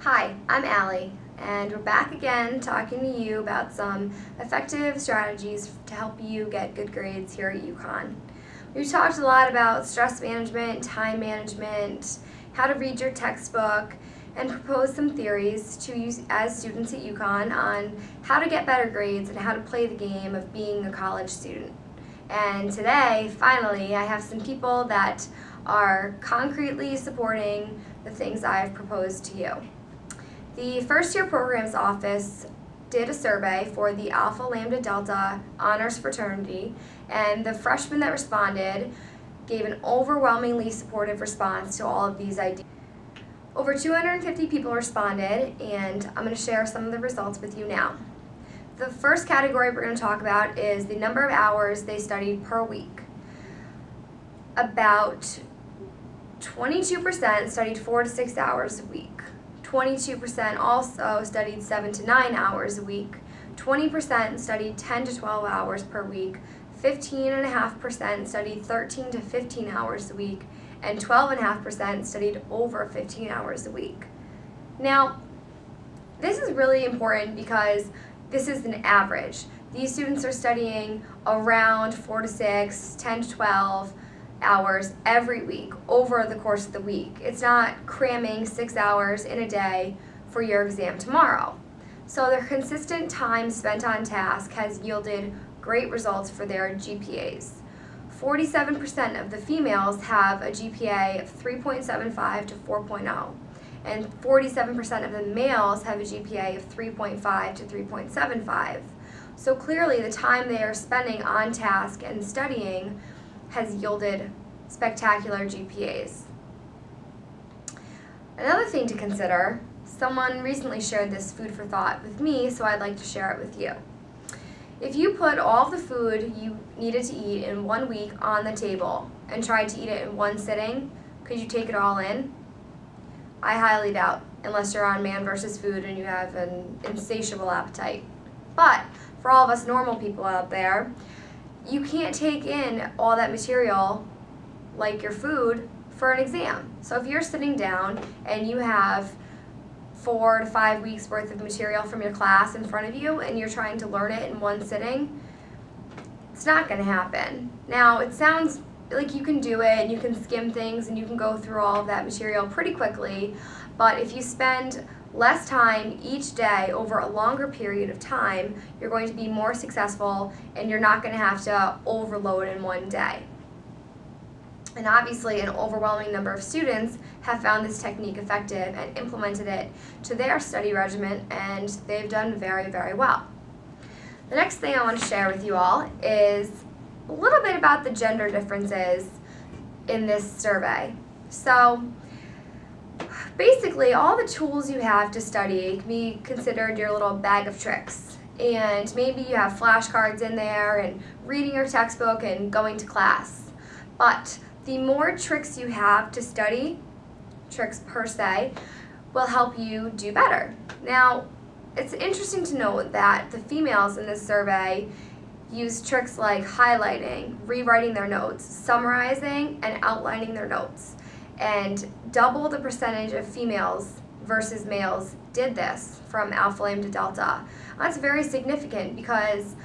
Hi, I'm Allie, and we're back again talking to you about some effective strategies to help you get good grades here at UConn. We've talked a lot about stress management, time management, how to read your textbook, and proposed some theories to use as students at UConn on how to get better grades and how to play the game of being a college student. And today, finally, I have some people that are concretely supporting the things I've proposed to you. The First Year Programs Office did a survey for the Alpha Lambda Delta Honors Fraternity, and the freshmen that responded gave an overwhelmingly supportive response to all of these ideas. Over 250 people responded, and I'm going to share some of the results with you now. The first category we're going to talk about is the number of hours they studied per week. About 22% studied 4 to 6 hours a week. 22% also studied 7 to 9 hours a week. 20% studied 10 to 12 hours per week. 15.5% studied 13 to 15 hours a week. And 12.5% studied over 15 hours a week. Now, this is really important because this is an average. These students are studying around 4 to 6, 10 to 12 hours every week over the course of the week. It's not cramming 6 hours in a day for your exam tomorrow. So their consistent time spent on task has yielded great results for their GPAs. 47% of the females have a GPA of 3.75 to 4.0, and 47% of the males have a GPA of 3.5 to 3.75. So clearly the time they are spending on task and studying has yielded spectacular GPAs. Another thing to consider, someone recently shared this food for thought with me, so I'd like to share it with you. If you put all of the food you needed to eat in 1 week on the table and tried to eat it in one sitting, could you take it all in? I highly doubt, unless you're on Man vs. Food and you have an insatiable appetite. But for all of us normal people out there, you can't take in all that material, like your food, for an exam. So if you're sitting down and you have 4 to 5 weeks worth of material from your class in front of you and you're trying to learn it in one sitting, it's not going to happen. Now, it sounds like you can do it and you can skim things and you can go through all of that material pretty quickly, but if you spend less time each day over a longer period of time, you're going to be more successful and you're not going to have to overload in one day. And obviously an overwhelming number of students have found this technique effective and implemented it to their study regimen, and they've done very, very well. The next thing I want to share with you all is a little bit about the gender differences in this survey. So basically, all the tools you have to study can be considered your little bag of tricks. And maybe you have flashcards in there and reading your textbook and going to class. But the more tricks you have to study, tricks per se, will help you do better. Now, it's interesting to note that the females in this survey use tricks like highlighting, rewriting their notes, summarizing, and outlining their notes. And double the percentage of females versus males did this from Alpha Lambda Delta. That's very significant because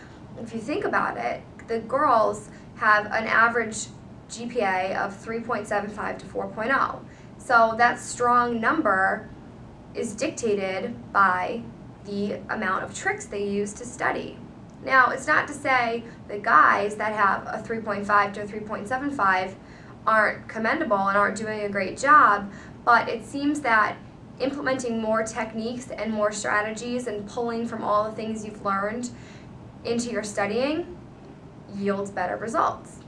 if you think about it, the girls have an average GPA of 3.75 to 4.0. So that strong number is dictated by the amount of tricks they use to study. Now, it's not to say the guys that have a 3.5 to a 3.75 aren't commendable and aren't doing a great job, but it seems that implementing more techniques and more strategies and pulling from all the things you've learned into your studying yields better results.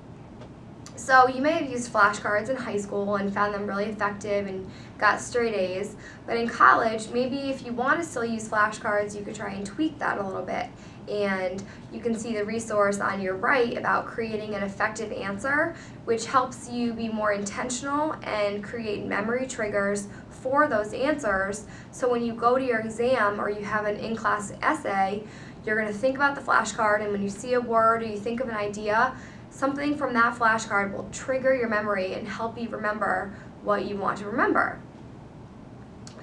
So you may have used flashcards in high school and found them really effective and got straight A's, but in college, maybe if you want to still use flashcards, you could try and tweak that a little bit. And you can see the resource on your right about creating an effective answer, which helps you be more intentional and create memory triggers for those answers. So when you go to your exam or you have an in-class essay, you're going to think about the flashcard, and when you see a word or you think of an idea, something from that flashcard will trigger your memory and help you remember what you want to remember.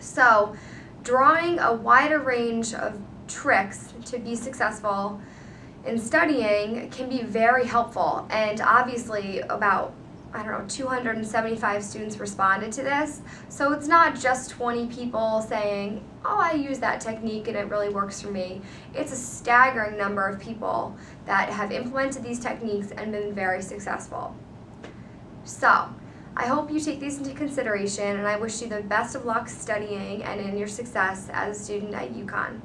So Drawing a wider range of tricks to be successful in studying can be very helpful, and obviously about 275 students responded to this. So it's not just 20 people saying, oh, I use that technique and it really works for me. It's a staggering number of people that have implemented these techniques and been very successful. So I hope you take these into consideration, and I wish you the best of luck studying and in your success as a student at UConn.